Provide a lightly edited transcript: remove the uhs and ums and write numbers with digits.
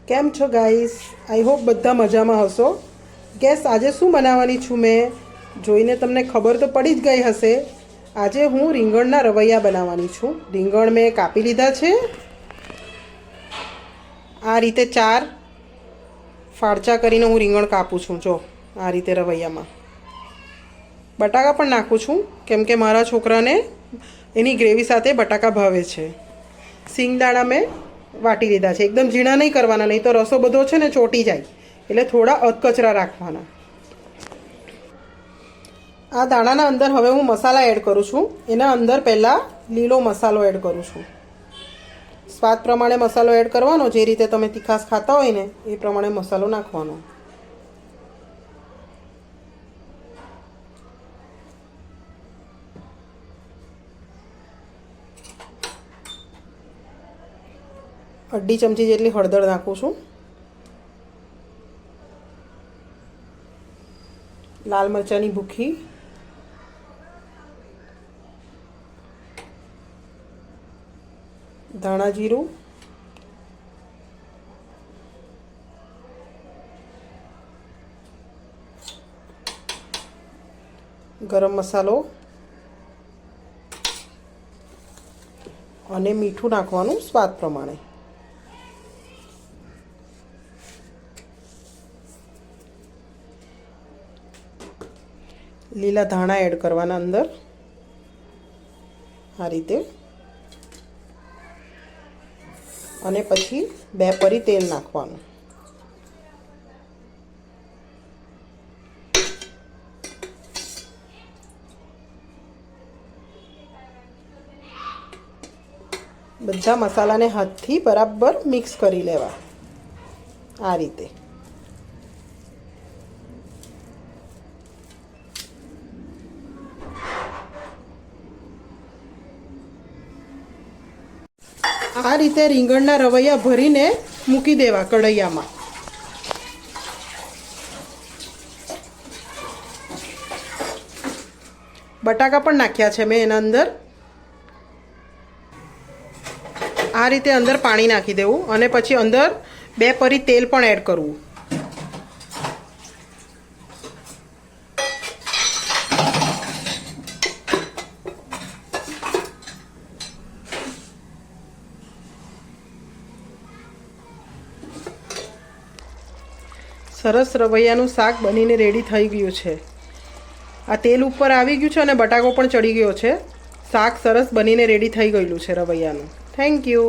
કેમ છો guys? I hope બધા મજામાં હશો. ગેસ આજે શું બનાવવાની છું મેં જોઈને તમને ખબર તો પડી જ ગઈ હશે. આજે હું રીંગણના રવૈયા બનાવવાની છું. રીંગણ મેં કાપી લીધા છે. આ રીતે 4 ફાળચા કરીને હું રીંગણ કાપું છું. જો આ રીતે રવૈયામાં બટાકા પણ નાખું છું, કેમ કે મારા છોકરાને એની ગ્રેવી સાથે બટાકા ભાવે છે. સિંગદાણા મેં વાટી લીધા છે. એકદમ ઝીણા નહીં કરવાના, નહીં તો રસો બધો છે ને ચોટી જાય, એટલે થોડા અધકચરા રાખવાના. આ દાણાના અંદર હવે હું મસાલા એડ કરું છું. એના અંદર પહેલાં લીલો મસાલો એડ કરું છું. સ્વાદ પ્રમાણે મસાલો એડ કરવાનો. જે રીતે તમે તીખાશ ખાતા હોય ને એ પ્રમાણે મસાલો નાખવાનો. અડધી ચમચી જેટલી હળદર નાખું છું. લાલ મરચાંની ભૂકી, ધાણા જીરું, ગરમ મસાલો અને મીઠું નાખવાનું સ્વાદ પ્રમાણે. લીલા ધાણા એડ કરવાના અંદર આ રીતે, અને પછી 2 પરી તેલ નાખવાનું. બધા મસાલાને હાથથી બરાબર મિક્સ કરી લેવા આ રીતે. આ રીતે રીંગણના રવૈયા ભરીને મૂકી દેવા કઢૈયામાં. બટાકા પણ નાખ્યા છે મેં એના અંદર. આ રીતે અંદર પાણી નાખી દેવું અને પછી અંદર 2 પરી તેલ પણ એડ કરવું. સરસ રવૈયાનું શાક બનીને રેડી થઈ ગયું છે. આ તેલ ઉપર આવી ગયું છે અને બટાકો પણ ચડી ગયો છે. શાક સરસ બનીને રેડી થઈ ગયેલું છે રવૈયાનું. Thank you.